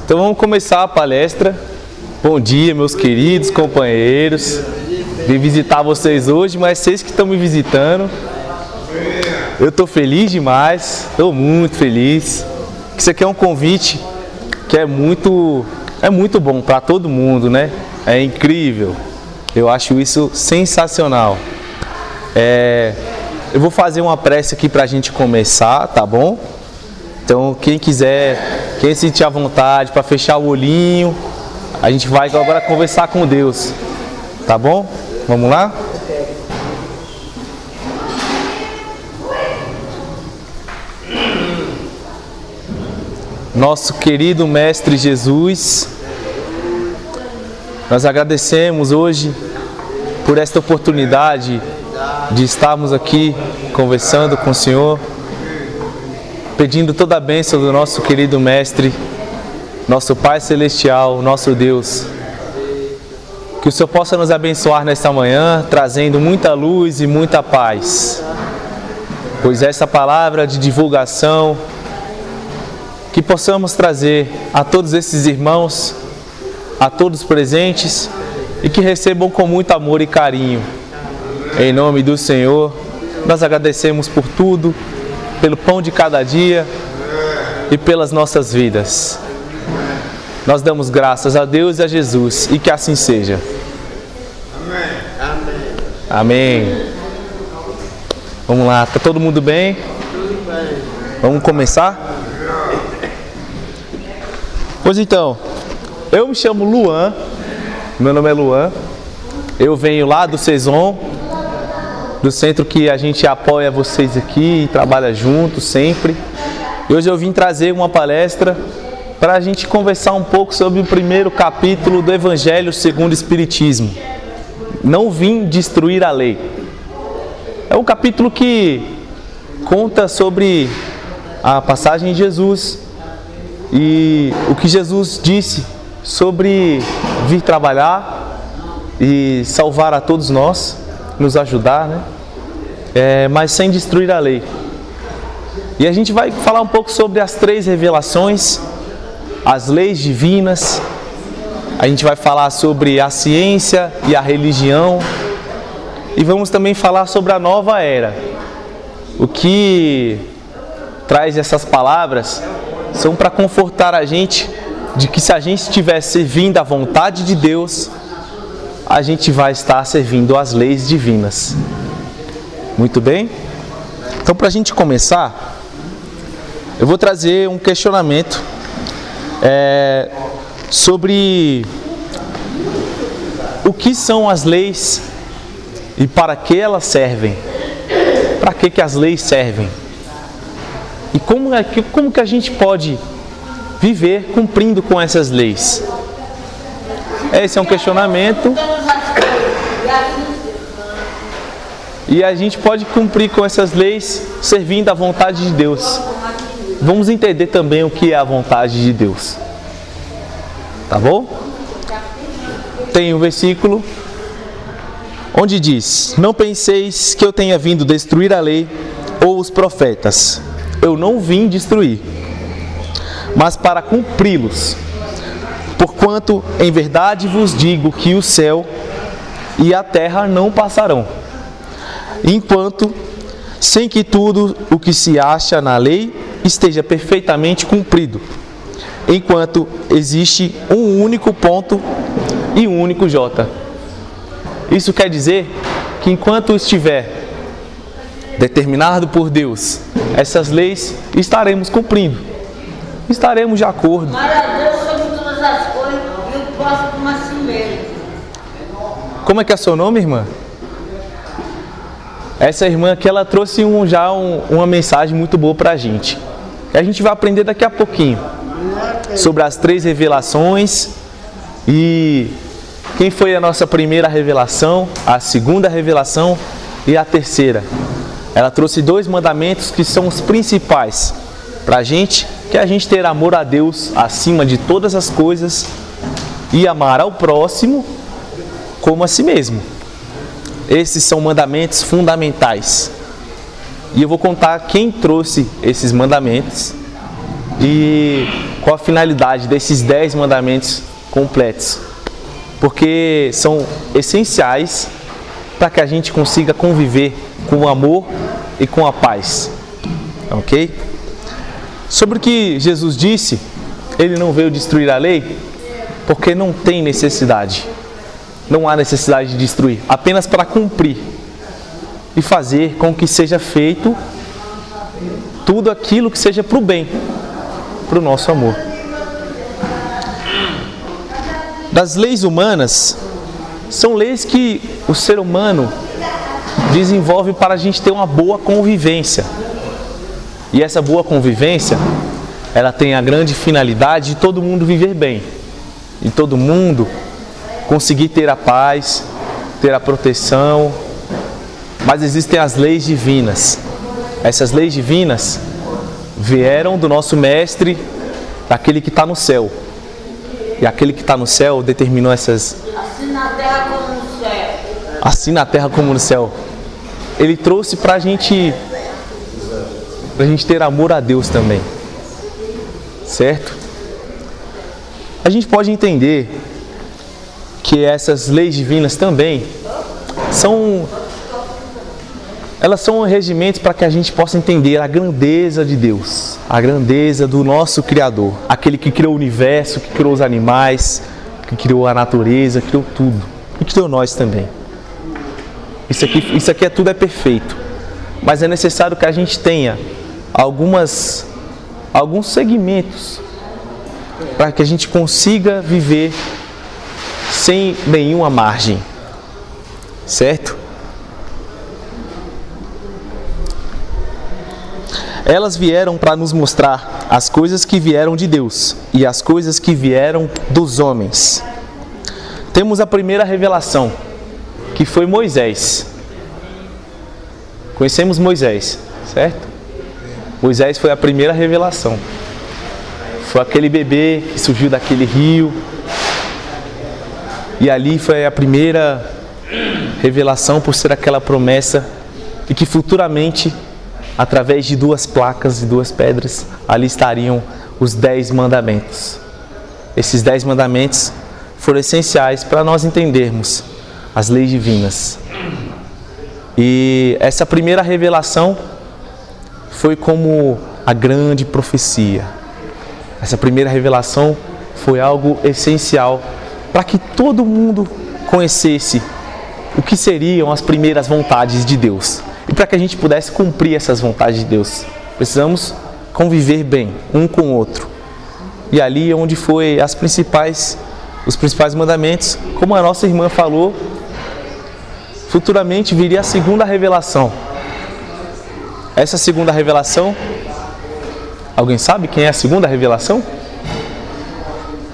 Então vamos começar a palestra. Bom dia, meus queridos companheiros. Vim visitar vocês hoje, mas vocês que estão me visitando. Eu estou feliz demais, estou muito feliz. Isso aqui é um convite que é muito bom para todo mundo, né? É incrível. Eu acho isso sensacional. Eu vou fazer uma prece aqui para a gente começar, tá bom? Então, quem quiser, quem sentir à vontade para fechar o olhinho, a gente vai agora conversar com Deus, tá bom? Vamos lá? Nosso querido Mestre Jesus, nós agradecemos hoje por esta oportunidade de estarmos aqui conversando com o Senhor, pedindo toda a bênção do nosso querido Mestre, nosso Pai Celestial, nosso Deus. Que o Senhor possa nos abençoar nesta manhã, trazendo muita luz e muita paz. Pois essa palavra de divulgação, que possamos trazer a todos esses irmãos, a todos presentes, e que recebam com muito amor e carinho. Em nome do Senhor, nós agradecemos por tudo, pelo pão de cada dia e pelas nossas vidas. Nós damos graças a Deus e a Jesus, e que assim seja. Amém. Vamos lá, tá todo mundo bem? Vamos começar? Pois então, eu me chamo Luan, meu nome é Luan, eu venho lá do Cezon, do centro que a gente apoia vocês aqui e trabalha junto sempre. E hoje eu vim trazer uma palestra para a gente conversar um pouco sobre o primeiro capítulo do Evangelho segundo o Espiritismo. Não vim destruir a lei. É um capítulo que conta sobre a passagem de Jesus e o que Jesus disse sobre vir trabalhar e salvar a todos nós, nos ajudar, né? Mas sem destruir a lei. E a gente vai falar um pouco sobre as 3 revelações, as leis divinas. A gente vai falar sobre a ciência e a religião. E vamos também falar sobre a nova era. O que traz essas palavras são para confortar a gente de que se a gente estiver servindo à vontade de Deus, a gente vai estar servindo às leis divinas. Muito bem? Então, para a gente começar, eu vou trazer um questionamento sobre o que são as leis e para que elas servem. Para que as leis servem? E como que a gente pode viver cumprindo com essas leis? Esse é um questionamento. E a gente pode cumprir com essas leis servindo à vontade de Deus. Vamos entender também o que é a vontade de Deus. Tá bom? Tem um versículo onde diz: não penseis que eu tenha vindo destruir a lei ou os profetas. Eu não vim destruir, mas para cumpri-los. Porquanto, em verdade vos digo que o céu e a terra não passarão, enquanto, sem que tudo o que se acha na lei esteja perfeitamente cumprido, enquanto existe um único ponto e um único J. Isso quer dizer que enquanto estiver determinado por Deus essas leis, estaremos cumprindo, estaremos de acordo. Como é que é seu nome, irmã? Essa irmã aqui, ela trouxe uma mensagem muito boa para a gente. A gente vai aprender daqui a pouquinho sobre as 3 revelações e quem foi a nossa primeira revelação, a segunda revelação e a terceira. Ela trouxe 2 mandamentos que são os principais para a gente, que é a gente ter amor a Deus acima de todas as coisas e amar ao próximo como a si mesmo. Esses são mandamentos fundamentais. E eu vou contar quem trouxe esses mandamentos e Qual a finalidade desses 10 mandamentos completos? Porque são essenciais para que a gente consiga conviver com o amor e com a paz. Ok? Sobre o que Jesus disse, Ele não veio destruir a lei porque não tem necessidade. Não há necessidade de destruir, apenas para cumprir e fazer com que seja feito tudo aquilo que seja para o bem, para o nosso amor. Das leis humanas, são leis que o ser humano desenvolve para a gente ter uma boa convivência. E essa boa convivência, ela tem a grande finalidade de todo mundo viver bem. E todo mundo conseguir ter a paz, ter a proteção. Mas existem as leis divinas. Essas leis divinas vieram do nosso mestre, daquele que está no céu. E aquele que está no céu determinou essas... Assim na terra como no céu. Assim na terra como no céu. Ele trouxe para a gente ter amor a Deus também. Certo? A gente pode entender que essas leis divinas também elas são regimentos para que a gente possa entender a grandeza de Deus, a grandeza do nosso Criador, aquele que criou o universo, que criou os animais, que criou a natureza, criou tudo e criou nós também. Isso aqui tudo é perfeito, mas é necessário que a gente tenha alguns segmentos para que a gente consiga viver sem nenhuma margem, certo? Elas vieram para nos mostrar as coisas que vieram de Deus e as coisas que vieram dos homens. Temos a primeira revelação, que foi Moisés. Conhecemos Moisés, certo? Moisés foi a primeira revelação. Foi aquele bebê que surgiu daquele rio. E ali foi a primeira revelação por ser aquela promessa e que futuramente, através de 2 placas e 2 pedras, ali estariam os 10 mandamentos. Esses 10 mandamentos foram essenciais para nós entendermos as leis divinas. E essa primeira revelação foi como a grande profecia. Essa primeira revelação foi algo essencial para que todo mundo conhecesse o que seriam as primeiras vontades de Deus. E para que a gente pudesse cumprir essas vontades de Deus, precisamos conviver bem um com o outro. E ali é onde foi os principais mandamentos, como a nossa irmã falou, futuramente viria a segunda revelação. Essa segunda revelação, alguém sabe quem é a segunda revelação?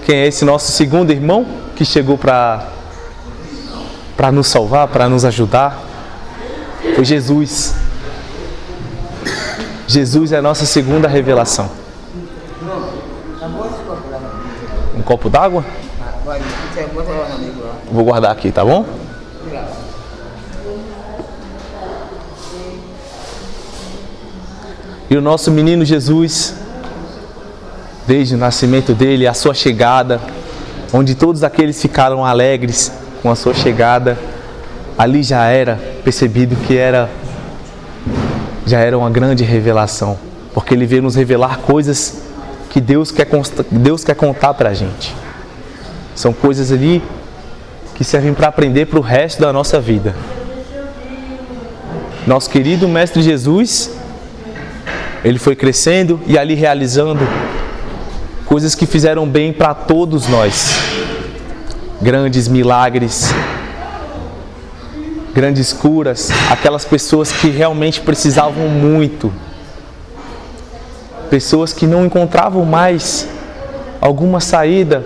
Quem é esse nosso segundo irmão que chegou para nos salvar, para nos ajudar? Foi Jesus. Jesus é a nossa segunda revelação. Um copo d'água? Vou guardar aqui, tá bom? E o nosso menino Jesus, desde o nascimento dele, a sua chegada, onde todos aqueles ficaram alegres com a sua chegada, ali já era percebido que já era uma grande revelação, porque ele veio nos revelar coisas que Deus quer contar para a gente. São coisas ali que servem para aprender para o resto da nossa vida. Nosso querido Mestre Jesus, ele foi crescendo e ali realizando coisas que fizeram bem para todos nós. Grandes milagres, grandes curas, aquelas pessoas que realmente precisavam muito. Pessoas que não encontravam mais alguma saída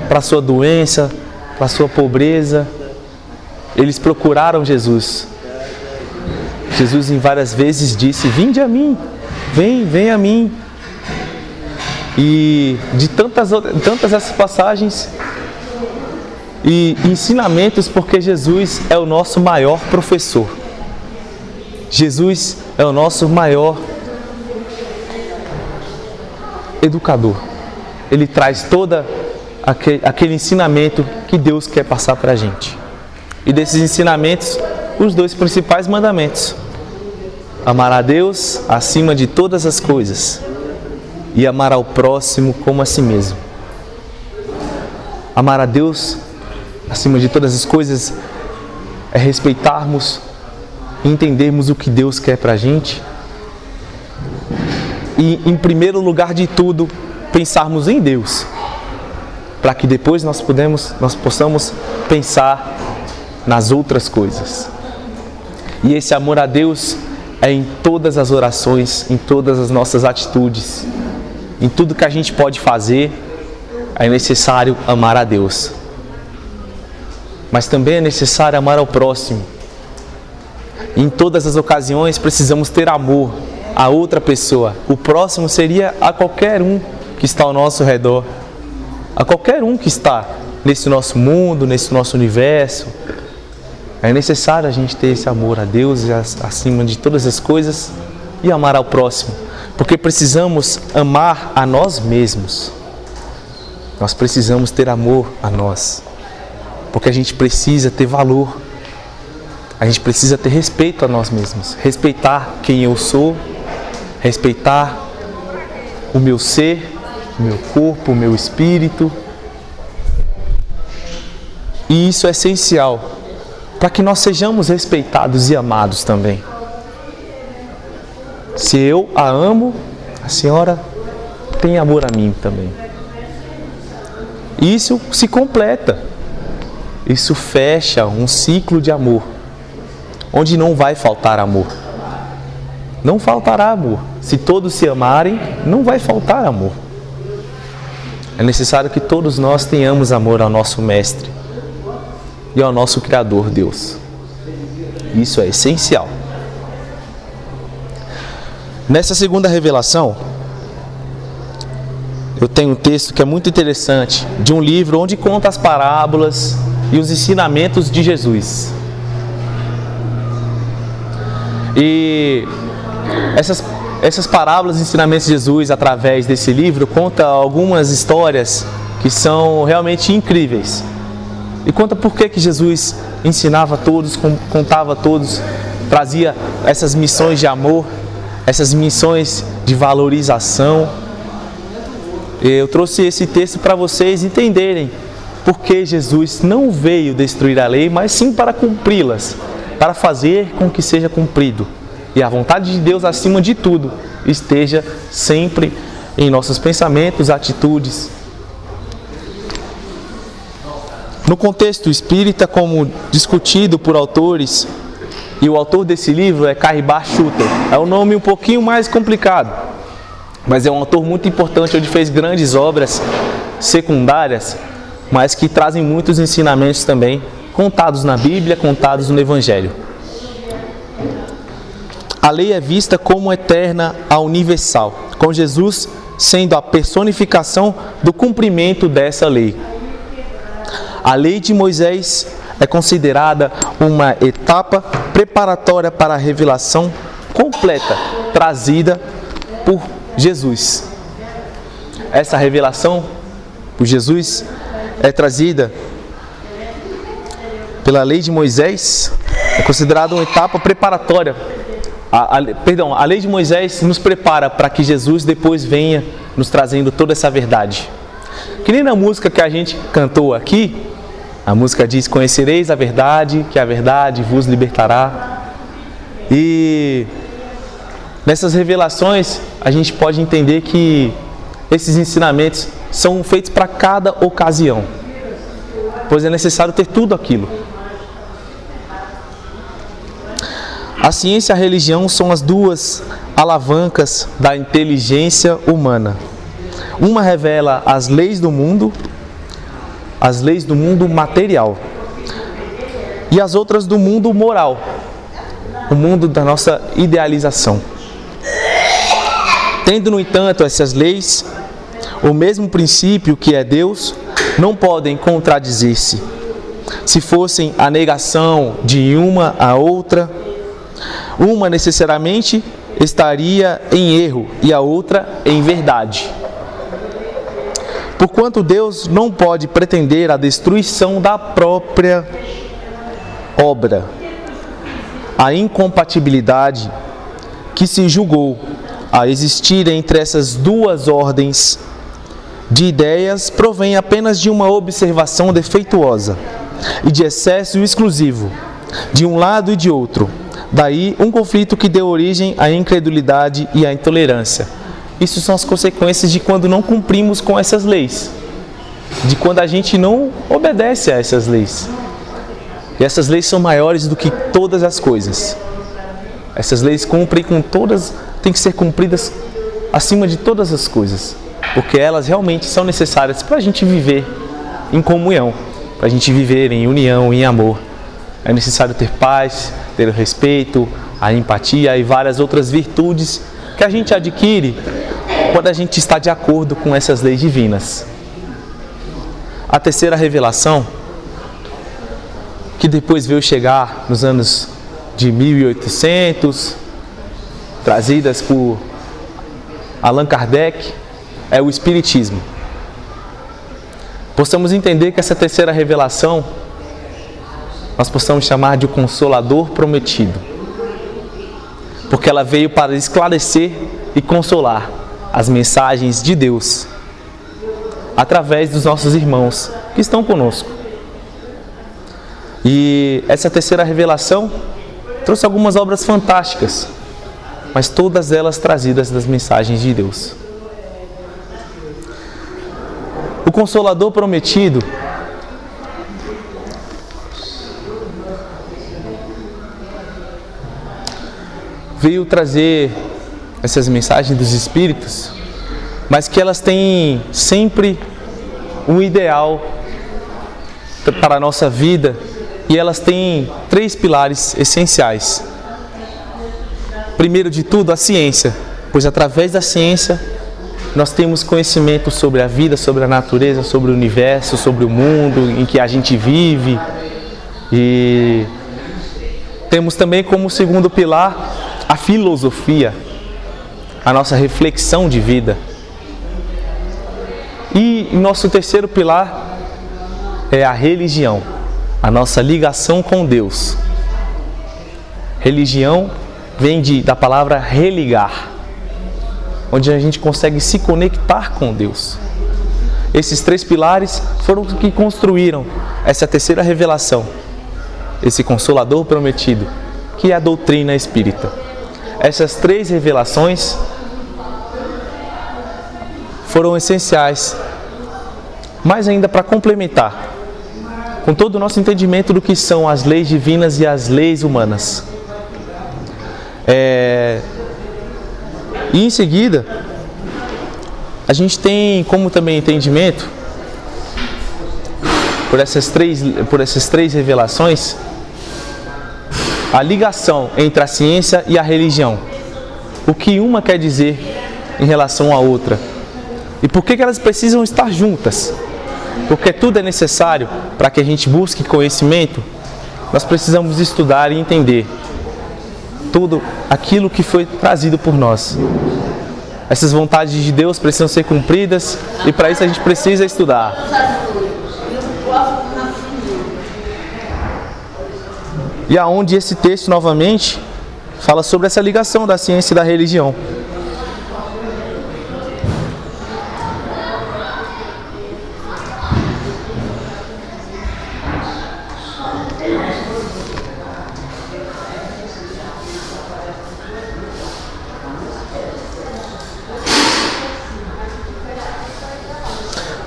para a sua doença, para a sua pobreza. Eles procuraram Jesus. Jesus em várias vezes disse: "Vinde a mim, vem a mim." E de tantas essas passagens e ensinamentos, porque Jesus é o nosso maior professor. Jesus é o nosso maior educador. ele traz todo aquele ensinamento que Deus quer passar para a gente. E desses ensinamentos, os 2 principais mandamentos: amar a Deus acima de todas as coisas e amar ao próximo como a si mesmo. Amar a Deus acima de todas as coisas é respeitarmos e entendermos o que Deus quer para a gente. E, em primeiro lugar de tudo, pensarmos em Deus, para que depois nós possamos pensar nas outras coisas. E esse amor a Deus é em todas as orações, em todas as nossas atitudes, em tudo que a gente pode fazer. É necessário amar a Deus, mas também é necessário amar ao próximo. Em todas as ocasiões precisamos ter amor a outra pessoa. O próximo seria a qualquer um que está ao nosso redor, a qualquer um que está nesse nosso mundo, nesse nosso universo. É necessário a gente ter esse amor a Deus acima de todas as coisas e amar ao próximo, porque precisamos amar a nós mesmos. Nós precisamos ter amor a nós, porque a gente precisa ter valor, a gente precisa ter respeito a nós mesmos, respeitar quem eu sou, respeitar o meu ser, o meu corpo, o meu espírito. E isso é essencial para que nós sejamos respeitados e amados também. Se eu a amo, a senhora tem amor a mim também. Isso se completa, isso fecha um ciclo de amor, onde não vai faltar amor. Não faltará amor. Se todos se amarem, não vai faltar amor. É necessário que todos nós tenhamos amor ao nosso Mestre e ao nosso Criador, Deus. Isso é essencial. Nessa segunda revelação, eu tenho um texto que é muito interessante, de um livro onde conta as parábolas e os ensinamentos de Jesus. E essas parábolas e ensinamentos de Jesus, através desse livro, conta algumas histórias que são realmente incríveis. E conta por que Jesus ensinava a todos, contava a todos, trazia essas missões de amor, essas missões de valorização. Eu trouxe esse texto para vocês entenderem por que Jesus não veio destruir a lei, mas sim para cumpri-las, para fazer com que seja cumprido. E a vontade de Deus, acima de tudo, esteja sempre em nossos pensamentos, atitudes. No contexto espírita, como discutido por autores, e o autor desse livro é Caribach Schutter, é um nome um pouquinho mais complicado, mas é um autor muito importante, onde fez grandes obras secundárias, mas que trazem muitos ensinamentos também, contados na Bíblia, contados no Evangelho. A lei é vista como eterna a universal, com Jesus sendo a personificação do cumprimento dessa lei. A lei de Moisés é considerada uma etapa preparatória para a revelação completa, trazida por Jesus. Essa revelação por Jesus é trazida pela lei de Moisés, é considerada uma etapa preparatória. A lei de Moisés nos prepara para que Jesus depois venha nos trazendo toda essa verdade. Que nem na música que a gente cantou aqui, a música diz: conhecereis a verdade, que a verdade vos libertará. E nessas revelações a gente pode entender que esses ensinamentos são feitos para cada ocasião, pois é necessário ter tudo aquilo. A ciência e a religião são as duas alavancas da inteligência humana. Uma revela as leis do mundo material, e as outras do mundo moral, o mundo da nossa idealização. Tendo, no entanto, essas leis, o mesmo princípio que é Deus, não podem contradizer-se. Se fossem a negação de uma à outra, uma necessariamente estaria em erro e a outra em verdade. Porquanto Deus não pode pretender a destruição da própria obra. A incompatibilidade que se julgou a existir entre essas duas ordens de ideias provém apenas de uma observação defeituosa e de excesso exclusivo, de um lado e de outro. Daí um conflito que deu origem à incredulidade e à intolerância. Isso são as consequências de quando não cumprimos com essas leis, de quando a gente não obedece a essas leis. E essas leis são maiores do que todas as coisas. Essas leis cumprem com todas, têm que ser cumpridas acima de todas as coisas, porque elas realmente são necessárias para a gente viver em comunhão, para a gente viver em união, em amor. É necessário ter paz, ter o respeito, a empatia e várias outras virtudes que a gente adquire quando a gente está de acordo com essas leis divinas. A terceira revelação, que depois veio chegar nos anos de 1800, trazidas por Allan Kardec, é o Espiritismo. Possamos entender que essa terceira revelação nós possamos chamar de o Consolador Prometido, porque ela veio para esclarecer e consolar as mensagens de Deus através dos nossos irmãos que estão conosco. E essa terceira revelação trouxe algumas obras fantásticas, mas todas elas trazidas das mensagens de Deus. O Consolador Prometido veio trazer essas mensagens dos Espíritos, mas que elas têm sempre um ideal para a nossa vida, e elas têm 3 pilares essenciais. Primeiro de tudo, a ciência, pois através da ciência nós temos conhecimento sobre a vida, sobre a natureza, sobre o universo, sobre o mundo em que a gente vive. E temos também como segundo pilar a filosofia, a nossa reflexão de vida. E nosso terceiro pilar é a religião, a nossa ligação com Deus. Religião vem da palavra religar, onde a gente consegue se conectar com Deus. Esses 3 pilares foram os que construíram essa terceira revelação, esse Consolador Prometido, que é a doutrina espírita. Essas 3 revelações foram essenciais, mas ainda para complementar com todo o nosso entendimento do que são as leis divinas e as leis humanas. E em seguida, a gente tem como também entendimento, por essas três revelações, a ligação entre a ciência e a religião. O que uma quer dizer em relação à outra. E por que elas precisam estar juntas? Porque tudo é necessário para que a gente busque conhecimento. Nós precisamos estudar e entender tudo aquilo que foi trazido por nós. Essas vontades de Deus precisam ser cumpridas e para isso a gente precisa estudar. E aonde esse texto novamente fala sobre essa ligação da ciência e da religião.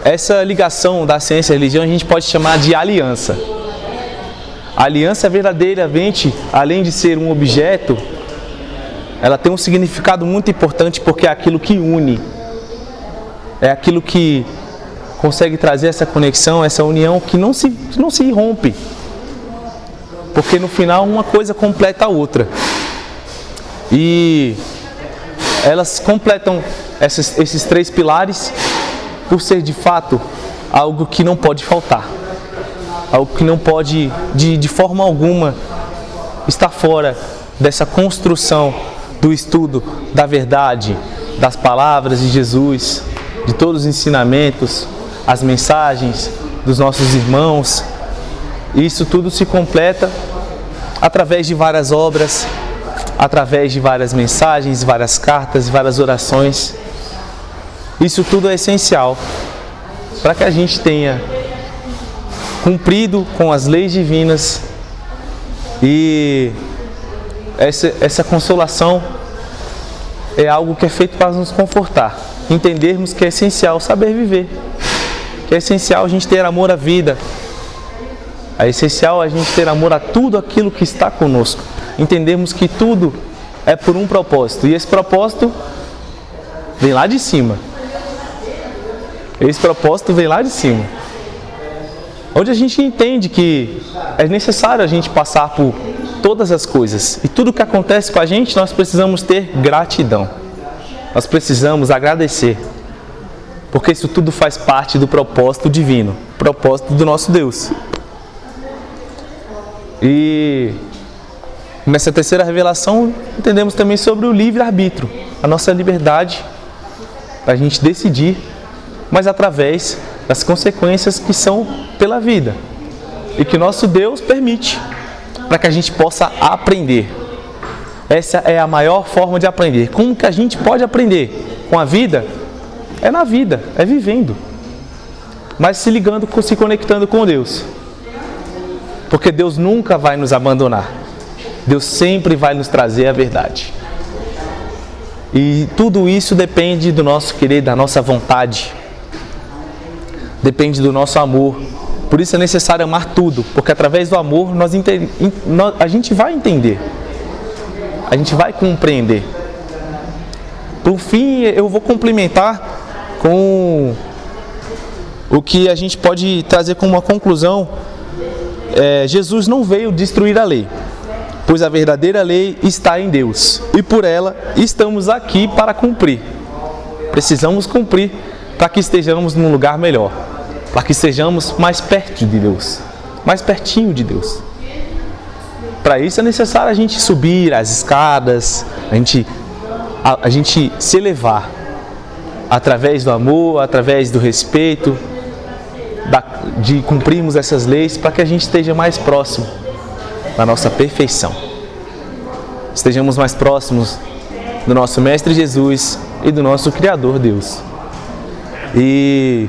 Essa ligação da ciência e da religião a gente pode chamar de aliança. A aliança verdadeiramente, além de ser um objeto, ela tem um significado muito importante porque é aquilo que une. É aquilo que consegue trazer essa conexão, essa união que não se rompe. Porque no final uma coisa completa a outra. E elas completam esses 3 pilares por ser de fato algo que não pode faltar. Algo que não pode, de forma alguma, estar fora dessa construção do estudo da verdade, das palavras de Jesus, de todos os ensinamentos, as mensagens dos nossos irmãos. E isso tudo se completa através de várias obras, através de várias mensagens, várias cartas, várias orações. Isso tudo é essencial para que a gente tenha cumprido com as leis divinas e essa consolação é algo que é feito para nos confortar. Entendermos que é essencial saber viver, que é essencial a gente ter amor à vida, é essencial a gente ter amor a tudo aquilo que está conosco. Entendermos que tudo é por um propósito e esse propósito vem lá de cima. Esse propósito vem lá de cima. Onde a gente entende que é necessário a gente passar por todas as coisas. E tudo que acontece com a gente, nós precisamos ter gratidão. Nós precisamos agradecer. Porque isso tudo faz parte do propósito divino. Propósito do nosso Deus. E nessa terceira revelação, entendemos também sobre o livre-arbítrio. A nossa liberdade para a gente decidir, mas através das consequências que são pela vida. E que nosso Deus permite para que a gente possa aprender. Essa é a maior forma de aprender. Como que a gente pode aprender com a vida? É na vida, é vivendo. Mas se ligando, se conectando com Deus. Porque Deus nunca vai nos abandonar. Deus sempre vai nos trazer a verdade. E tudo isso depende do nosso querer, da nossa vontade. Depende do nosso amor. Por isso é necessário amar tudo, porque através do amor a gente vai entender, a gente vai compreender. Por fim, eu vou complementar com o que a gente pode trazer como uma conclusão. Jesus não veio destruir a lei, pois a verdadeira lei está em Deus, e por ela estamos aqui para cumprir. Precisamos cumprir para que estejamos num lugar melhor, para que estejamos mais perto de Deus, mais pertinho de Deus. Para isso é necessário a gente subir as escadas, a gente se elevar através do amor, através do respeito, de cumprirmos essas leis, para que a gente esteja mais próximo da nossa perfeição. Estejamos mais próximos do nosso Mestre Jesus e do nosso Criador Deus. E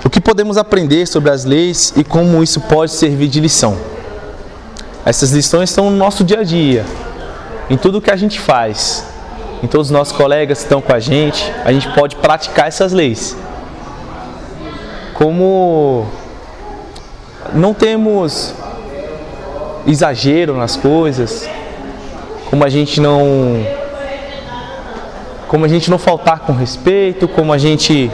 o que podemos aprender sobre as leis e como isso pode servir de lição? Essas lições estão no nosso dia a dia, em tudo que a gente faz, em todos os nossos colegas que estão com a gente pode praticar essas leis. Como não temos exagero nas coisas, como a gente não faltar com respeito, como a gente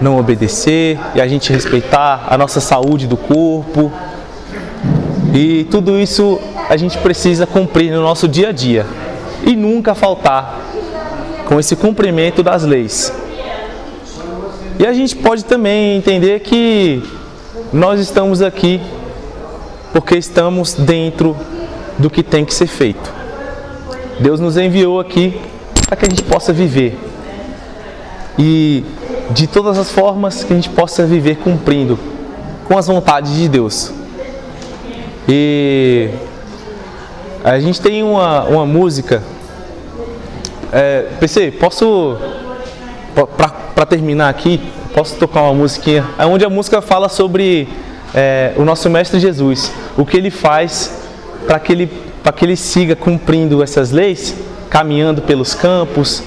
não obedecer e a gente respeitar a nossa saúde do corpo. E tudo isso a gente precisa cumprir no nosso dia a dia e nunca faltar com esse cumprimento das leis. E a gente pode também entender que nós estamos aqui porque estamos dentro do que tem que ser feito. Deus nos enviou aqui para que a gente possa viver. E de todas as formas que a gente possa viver cumprindo com as vontades de Deus. E a gente tem uma música. PC, posso, para terminar aqui, posso tocar uma musiquinha? Onde a música fala sobre o nosso Mestre Jesus, o que ele faz para que ele siga cumprindo essas leis, caminhando pelos campos,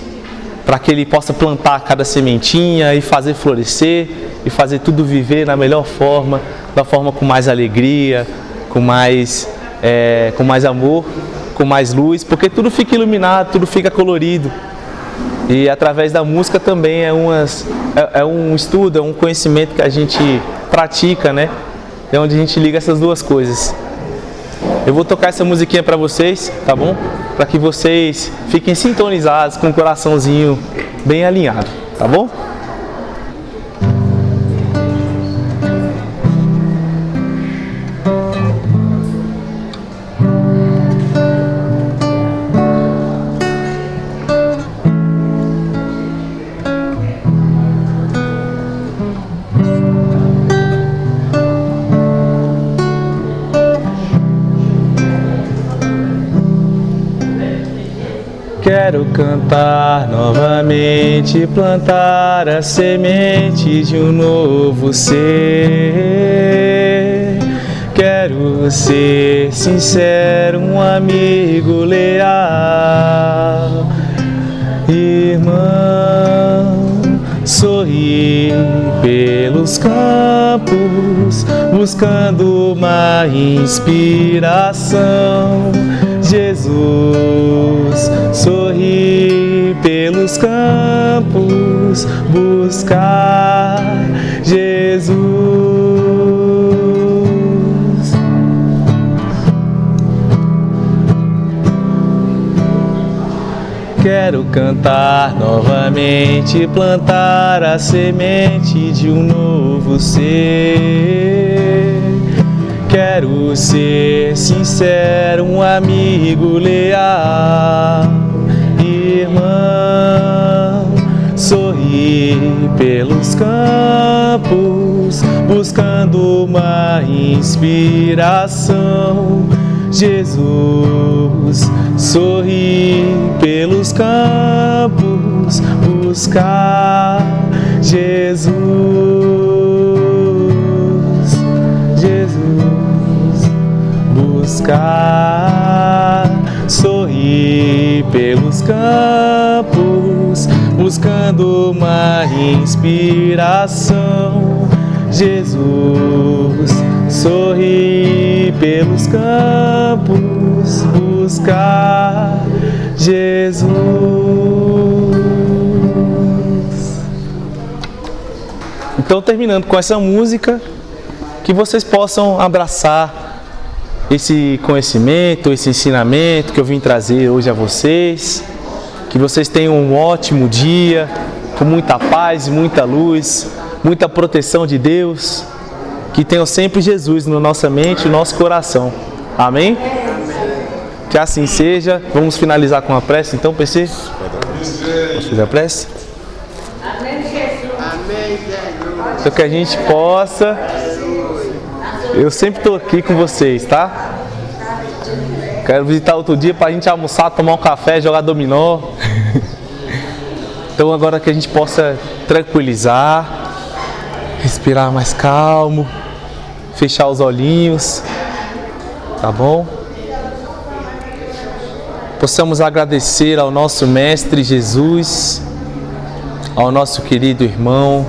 para que ele possa plantar cada sementinha e fazer florescer e fazer tudo viver na melhor forma, da forma com mais alegria, com mais amor, com mais luz, porque tudo fica iluminado, tudo fica colorido. E através da música também é um estudo, é um conhecimento que a gente pratica, né? É onde a gente liga essas duas coisas. Eu vou tocar essa musiquinha para vocês, tá bom? Para que vocês fiquem sintonizados, com o coraçãozinho bem alinhado, tá bom? Quero cantar novamente, plantar a semente de um novo ser. Quero ser sincero, um amigo leal. Irmão, sorri pelos campos, buscando uma inspiração. Jesus, sorri pelos campos, buscar Jesus. Quero cantar novamente, plantar a semente de um novo ser. Quero ser sincero, um amigo leal. Irmão, sorri pelos campos, buscando uma inspiração. Jesus, sorri pelos campos, buscar Jesus. Buscar, sorrir pelos campos, buscando uma inspiração. Jesus, sorrir pelos campos, buscar Jesus. Então, terminando com essa música, que vocês possam abraçar esse conhecimento, esse ensinamento que eu vim trazer hoje a vocês. Que vocês tenham um ótimo dia, com muita paz, muita luz, muita proteção de Deus. Que tenham sempre Jesus na nossa mente e no nosso coração. Amém? Que assim seja. Vamos finalizar com a prece, então, PC? Posso fazer a prece? Amém, Jesus. Então que a gente possa... Eu sempre estou aqui com vocês, tá? Quero visitar outro dia para a gente almoçar, tomar um café, jogar dominó. Então agora que a gente possa tranquilizar, respirar mais calmo, fechar os olhinhos, tá bom? Possamos agradecer ao nosso Mestre Jesus, ao nosso querido irmão,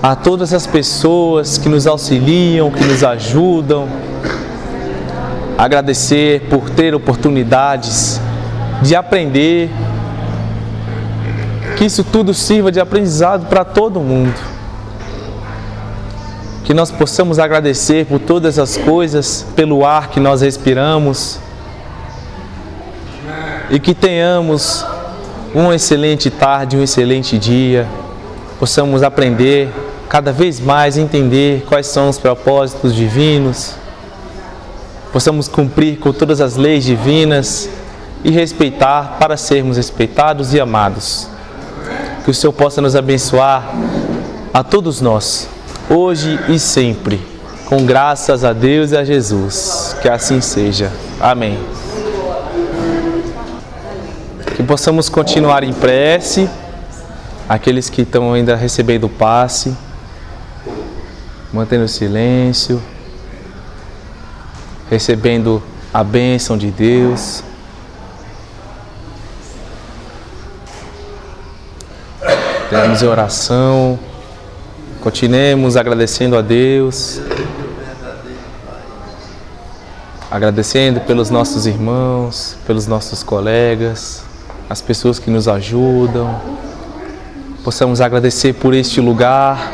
a todas as pessoas que nos auxiliam, que nos ajudam. Agradecer por ter oportunidades de aprender, que isso tudo sirva de aprendizado para todo mundo. Que nós possamos agradecer por todas as coisas, pelo ar que nós respiramos, e que tenhamos uma excelente tarde, um excelente dia, possamos aprender cada vez mais, entender quais são os propósitos divinos, possamos cumprir com todas as leis divinas e respeitar para sermos respeitados e amados. Que o Senhor possa nos abençoar a todos nós, hoje e sempre, com graças a Deus e a Jesus. Que assim seja. Amém. Que possamos continuar em prece, aqueles que estão ainda recebendo o passe, mantendo o silêncio, recebendo a bênção de Deus. Teremos em oração, continuemos agradecendo a Deus, agradecendo pelos nossos irmãos, pelos nossos colegas, as pessoas que nos ajudam. Possamos agradecer por este lugar,